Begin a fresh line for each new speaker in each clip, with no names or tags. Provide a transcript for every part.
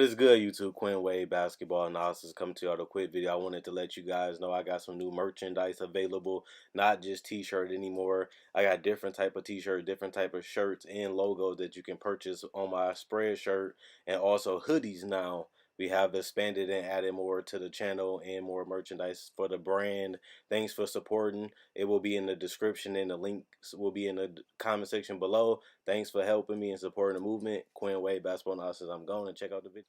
is good, YouTube? Quinn Wade Basketball Analysis coming to y'all with a quick video. I wanted to let you guys know I got some new merchandise available, not just t-shirt anymore. I got different type of t-shirt, different type of shirts and logos that you can purchase on my spread shirt, and also hoodies now. We have expanded and added more to the channel and more merchandise for the brand. Thanks for supporting. It will be in the description and the links will be in the comment section below. Thanks for helping me and supporting the movement. Quinn Wade Basketball Analysis. I'm going to check out the video.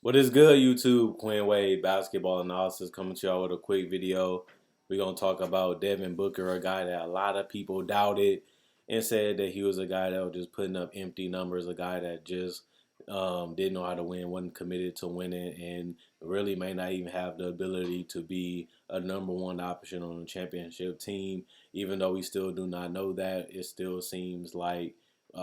What is good, YouTube? Quinn Wade Basketball Analysis coming to y'all with a quick video. We're going to talk about Devin Booker, a guy that a lot of people doubted and said that he was a guy that was just putting up empty numbers, a guy that just didn't know how to win, wasn't committed to winning, and really may not even have the ability to be a #1 option on a championship team. Even though we still do not know that, it still seems like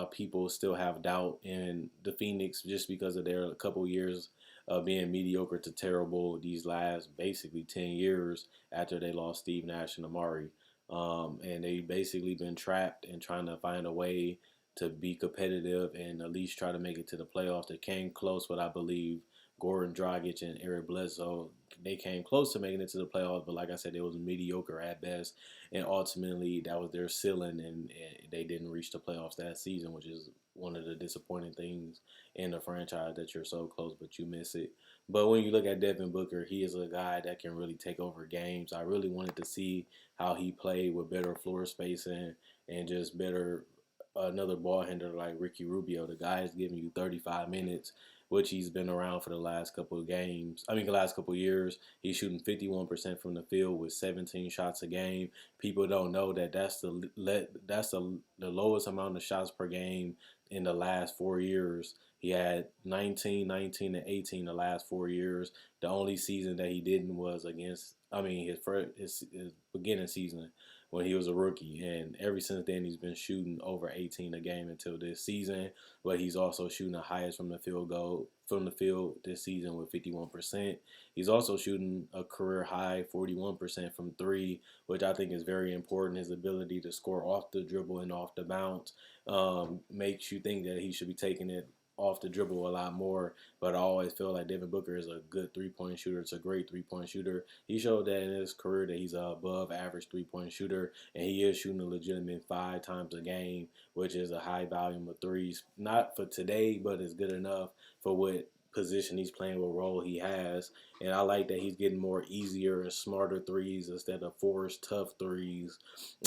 people still have doubt in the Phoenix just because of their couple years of being mediocre to terrible these last basically 10 years after they lost Steve Nash and Amari. And they basically been trapped and trying to find a way to be competitive and at least try to make it to the playoffs. They came close, but I believe Goran Dragic and Eric Bledsoe, they came close to making it to the playoffs, but like I said, it was mediocre at best, and ultimately that was their ceiling, and they didn't reach the playoffs that season, which is one of the disappointing things in the franchise, that you're so close but you miss it. But when you look at Devin Booker, he is a guy that can really take over games. I really wanted to see how he played with better floor spacing and just better another ball handler like Ricky Rubio. The guy is giving you 35 minutes, which he's been around for the last couple of games. I mean, the last couple of years. He's shooting 51% from the field with 17 shots a game. People don't know that that's the lowest amount of shots per game in the last 4 years. He had 19, 19, and 18 the last 4 years. The only season that he didn't was against, his beginning season when he was a rookie. And ever since then, he's been shooting over 18 a game until this season. But he's also shooting the highest from the field this season with 51%. He's also shooting a career high 41% from three, which I think is very important. His ability to score off the dribble and off the bounce makes you think that he should be taking it off the dribble a lot more, but I always feel like Devin Booker is a good three-point shooter. It's a great three-point shooter. He showed that in his career that he's a above average three-point shooter, and he is shooting a legitimate 5 times a game, which is a high volume of threes. Not for today, but it's good enough for what position he's playing, what role he has. And I like that he's getting more easier and smarter threes instead of forced tough threes.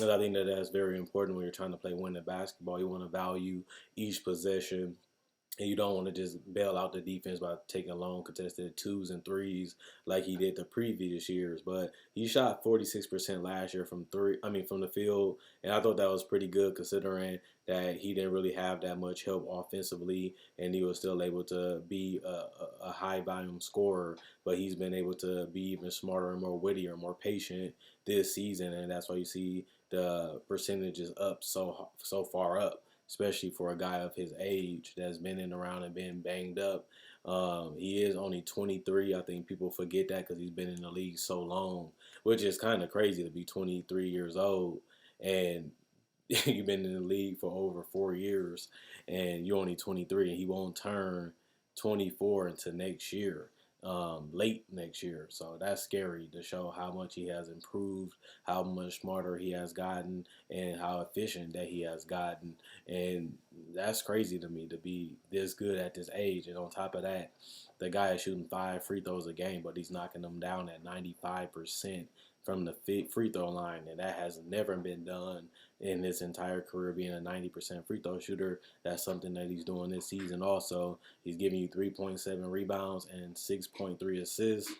And I think that that's very important when you're trying to play winning basketball. You want to value each possession, and you don't want to just bail out the defense by taking long contested 2s and 3s like he did the previous years. But he shot 46% last year from the field, and I thought that was pretty good considering that he didn't really have that much help offensively, and he was still able to be a high volume scorer. But he's been able to be even smarter and more wittier, more patient this season, and that's why you see the percentages up so far up, especially for a guy of his age that's been in around and been banged up. He is only 23. I think people forget that because he's been in the league so long, which is kind of crazy to be 23 years old and you've been in the league for over 4 years and you're only 23, and he won't turn 24 until next year. Late next year. So that's scary to show how much he has improved, how much smarter he has gotten, and how efficient that he has gotten. And that's crazy to me to be this good at this age. And on top of that, the guy is shooting 5 free throws a game, but he's knocking them down at 95% from the free throw line, and that has never been done in his entire career, being a 90% free throw shooter. That's something that he's doing this season also. He's giving you 3.7 rebounds and 6.3 assists.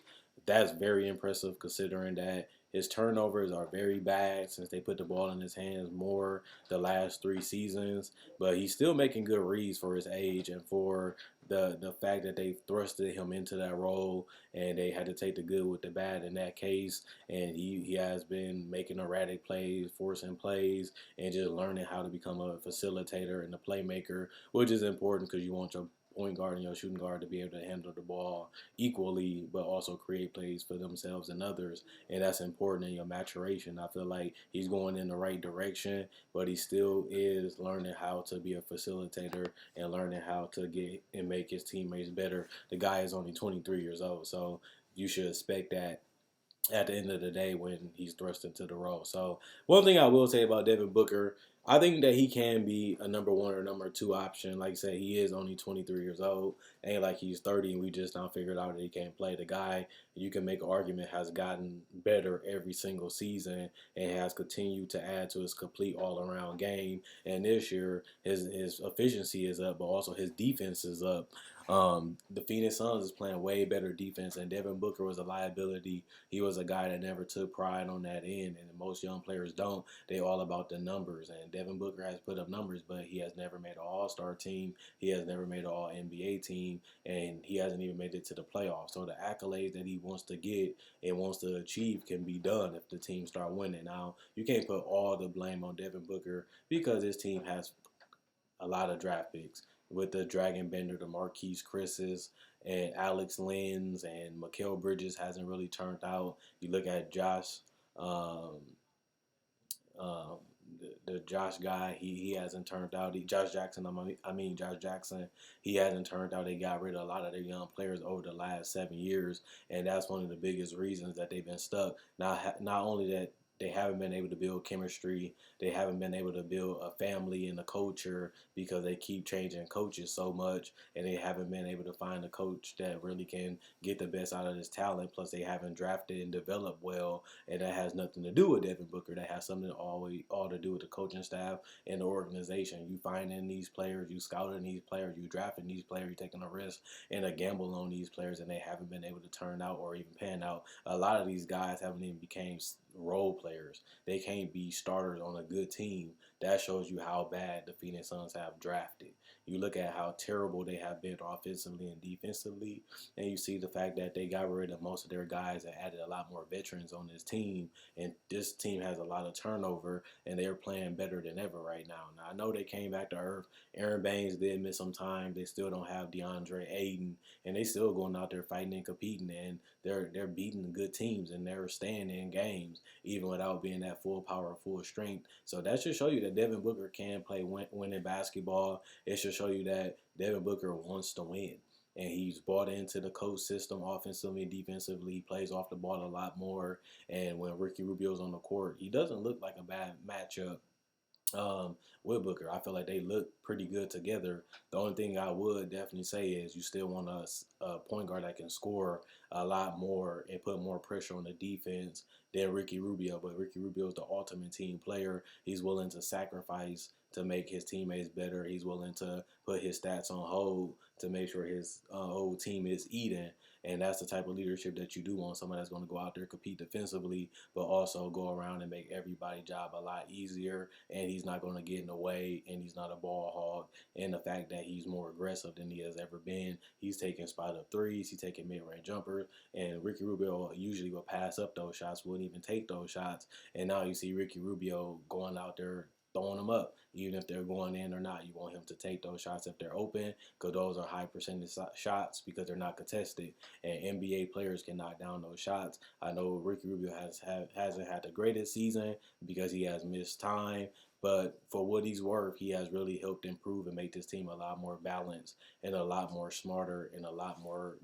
That's very impressive considering that his turnovers are very bad since they put the ball in his hands more the last 3 seasons. But he's still making good reads for his age and for the fact that they thrusted him into that role and they had to take the good with the bad in that case. And he has been making erratic plays, forcing plays, and just learning how to become a facilitator and a playmaker, which is important because you want your point guard and your shooting guard to be able to handle the ball equally, but also create plays for themselves and others. And that's important in your maturation. I feel like he's going in the right direction, but he still is learning how to be a facilitator and learning how to get and make his teammates better. The guy is only 23 years old, so you should expect that at the end of the day when he's thrust into the role. So one thing I will say about Devin Booker, I think that he can be a number one or number two option. Like I said, he is only 23 years old. Ain't like he's 30 and we just now figured out that he can't play. The guy, you can make an argument, has gotten better every single season and has continued to add to his complete all around game. And this year, his efficiency is up, but also his defense is up. The Phoenix Suns is playing way better defense, and Devin Booker was a liability. He was a guy that never took pride on that end, and most young players don't. They all about the numbers, and Devin Booker has put up numbers, but he has never made an All-Star team. He has never made an All-NBA team, and he hasn't even made it to the playoffs. So the accolades that he wants to get and wants to achieve can be done if the team start winning. Now, you can't put all the blame on Devin Booker because his team has a lot of draft picks with the Dragon Bender, the Marquise Chris's, and Alex Lynn's, and Mikal Bridges hasn't really turned out. You look at um, um, the Josh guy, he hasn't turned out. Josh Jackson, Josh Jackson, he hasn't turned out. They got rid of a lot of their young players over the last 7 years, and that's one of the biggest reasons that they've been stuck. Not only that they haven't been able to build chemistry. They haven't been able to build a family and a culture because they keep changing coaches so much, and they haven't been able to find a coach that really can get the best out of this talent. Plus, they haven't drafted and developed well, and that has nothing to do with Devin Booker. That has something all to do with the coaching staff and the organization. You finding these players, you scouting these players, you drafting these players, you taking a risk and a gamble on these players, and they haven't been able to turn out or even pan out. A lot of these guys haven't even became role players. They can't be starters on a good team. That shows you how bad the Phoenix Suns have drafted. You look at how terrible they have been offensively and defensively, and you see the fact that they got rid of most of their guys and added a lot more veterans on this team. And this team has a lot of turnover, and they're playing better than ever right now. Now, I know they came back to earth. Aaron Baines did miss some time. They still don't have DeAndre Ayton, and they still going out there fighting and competing, and they're beating good teams, and they're staying in games even without being at full power, full strength. So that should show you that Devin Booker can play winning basketball. It should show you that Devin Booker wants to win. And he's bought into the coach system offensively and defensively. He plays off the ball a lot more. And when Ricky Rubio's on the court, he doesn't look like a bad matchup with Booker. I feel like they look pretty good together. The only thing I would definitely say is you still want a point guard that can score a lot more and put more pressure on the defense than Ricky Rubio. But Ricky Rubio is the ultimate team player. He's willing to sacrifice to make his teammates better. He's willing to put his stats on hold to make sure his whole team is eating. And that's the type of leadership that you do want. Someone that's going to go out there, compete defensively, but also go around and make everybody's job a lot easier. And he's not going to get in the way, and he's not a ball hog. And the fact that he's more aggressive than he has ever been. He's taking spot up threes. He's taking mid-range jumpers. And Ricky Rubio usually will pass up those shots, wouldn't even take those shots. And now you see Ricky Rubio going out there throwing them up, even if they're going in or not. You want him to take those shots if they're open, because those are high percentage shots because they're not contested, and NBA players can knock down those shots. I know Ricky Rubio hasn't had the greatest season because he has missed time, but for what he's worth, he has really helped improve and make this team a lot more balanced and a lot more smarter and a lot more,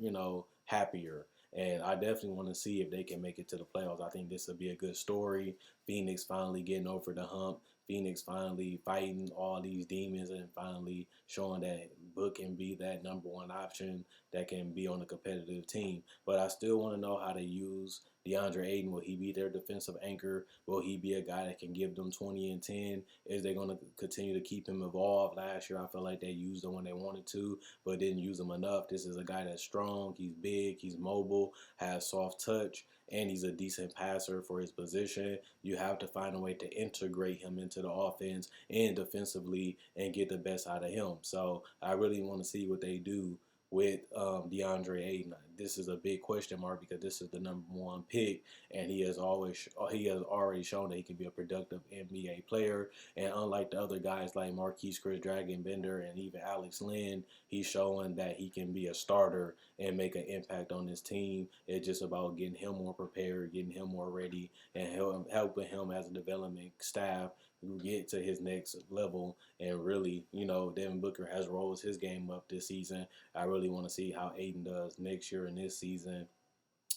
happier. And I definitely want to see if they can make it to the playoffs. I think this will be a good story. Phoenix finally getting over the hump. Phoenix finally fighting all these demons and finally showing that Book can be that number one option that can be on a competitive team. But I still want to know how to use DeAndre Ayton. Will he be their defensive anchor? Will he be a guy that can give them 20 and 10? Is they going to continue to keep him involved? Last year, I felt like they used him when they wanted to, but didn't use him enough. This is a guy that's strong. He's big. He's mobile, has soft touch, and he's a decent passer for his position. You have to find a way to integrate him into the offense and defensively and get the best out of him. So I really want to see what they do with DeAndre Ayton. This is a big question mark because this is the #1 pick, and he has already shown that he can be a productive NBA player. And unlike the other guys like Marquise Chris Dragon Bender and even Alex Lynn, he's showing that he can be a starter and make an impact on this team. It's just about getting him more prepared, getting him more ready, and helping him as a development staff get to his next level. And really, Devin Booker has rose his game up this season. I really want to see how Aiden does next year in this season,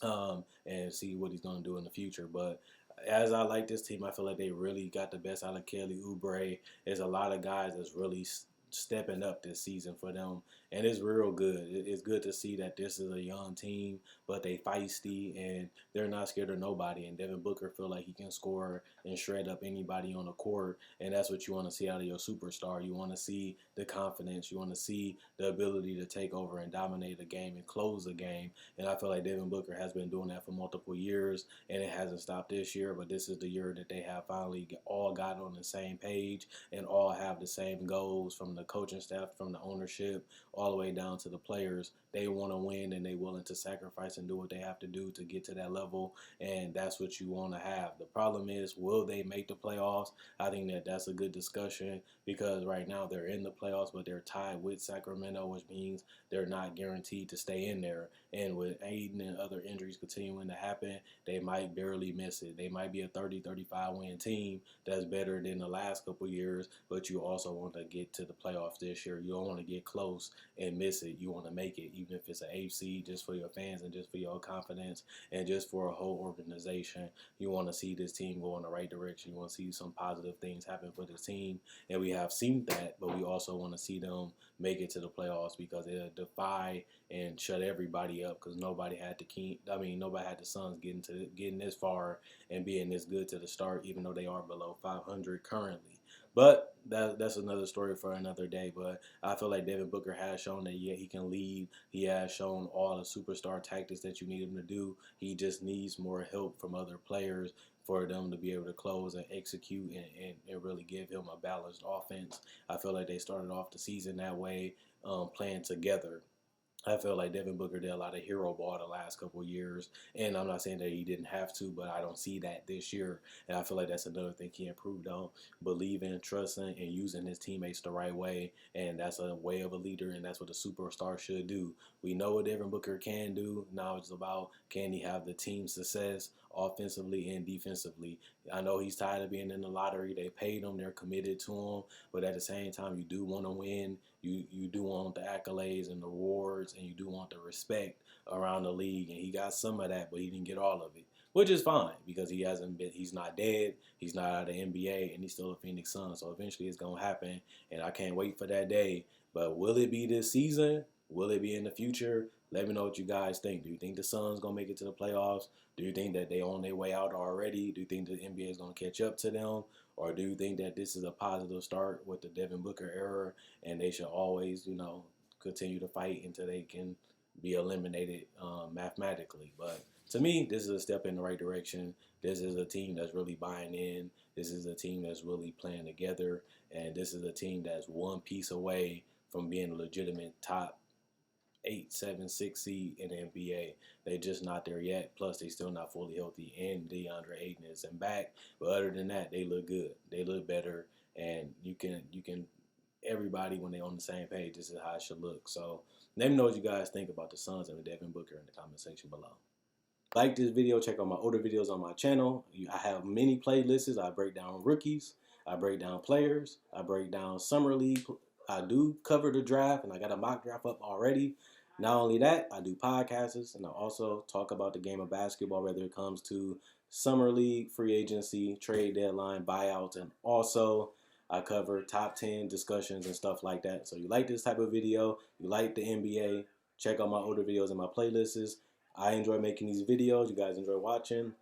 and see what he's going to do in the future. But as I like this team, I feel like they really got the best out of Kelly Oubre. There's a lot of guys that's really stepping up this season for them, and it's real good. It's good to see that this is a young team, but they feisty and they're not scared of nobody. And Devin Booker feel like he can score and shred up anybody on the court, and that's what you want to see out of your superstar. You want to see the confidence. You want to see the ability to take over and dominate the game and close the game. And I feel like Devin Booker has been doing that for multiple years, and it hasn't stopped this year. But this is the year that they have finally all got on the same page and all have the same goals, from the coaching staff, from the ownership, all the way down to the players. They want to win, and they're willing to sacrifice and do what they have to do to get to that level, and that's what you want to have. The problem is, will they make the playoffs? I think that that's a good discussion, because right now they're in the playoffs, but they're tied with Sacramento, which means they're not guaranteed to stay in there. And with Aiden and other injuries continuing to happen, they might barely miss it. They might be a 30-35 win team that's better than the last couple years, but you also want to get to the playoffs this year. You don't want to get close and miss it. You want to make it, even if it's an AFC, just for your fans and just for your confidence and just for a whole organization. You want to see this team go in the right direction. You want to see some positive things happen for this team, and we have seen that, but we also want to see them make it to the playoffs, because it'll defy and shut everybody up, because nobody had the Suns getting this far and being this good to the start, even though they are below 500 currently. But that's another story for another day. But I feel like Devin Booker has shown that, yeah, he can lead. He has shown all the superstar tactics that you need him to do. He just needs more help from other players for them to be able to close and execute, and really give him a balanced offense. I feel like they started off the season that way, playing together. I feel like Devin Booker did a lot of hero ball the last couple of years, and I'm not saying that he didn't have to, but I don't see that this year, and I feel like that's another thing he improved on: believing, trusting, and using his teammates the right way, and that's a way of a leader, and that's what a superstar should do. We know what Devin Booker can do. Now it's about, can he have the team success offensively and defensively. I know he's tired of being in the lottery. They paid him, they're committed to him, but at the same time, you do want to win. You do want the accolades and the awards, and you do want the respect around the league. And he got some of that, but he didn't get all of it, which is fine, because he's not dead, he's not out of the NBA, and he's still a Phoenix Sun. So eventually it's gonna happen, and I can't wait for that day. But will it be this season? Will it be in the future? Let me know what you guys think. Do you think the Suns gonna make it to the playoffs? Do you think that they on their way out already? Do you think the NBA is gonna catch up to them? Or do you think that this is a positive start with the Devin Booker era, and they should always, continue to fight until they can be eliminated mathematically? But to me, this is a step in the right direction. This is a team that's really buying in. This is a team that's really playing together. And this is a team that's one piece away from being a legitimate top 8, 7, 6 seed in the NBA. They're just not there yet. Plus, they still not fully healthy, and DeAndre Ayton isn't back. But other than that, they look good. They look better, and you can everybody, when they're on the same page, this is how it should look. So let me know what you guys think about the Suns and Devin Booker in the comment section below. Like this video, check out my older videos on my channel. I have many playlists. I break down rookies, I break down players, I break down summer league. I do cover the draft, and I got a mock draft up already. Not only that, I do podcasts, and I also talk about the game of basketball, whether it comes to summer league, free agency, trade deadline, buyouts, and also I cover top 10 discussions and stuff like that. So you like this type of video, you like the NBA, check out my older videos and my playlists. I enjoy making these videos. You guys enjoy watching.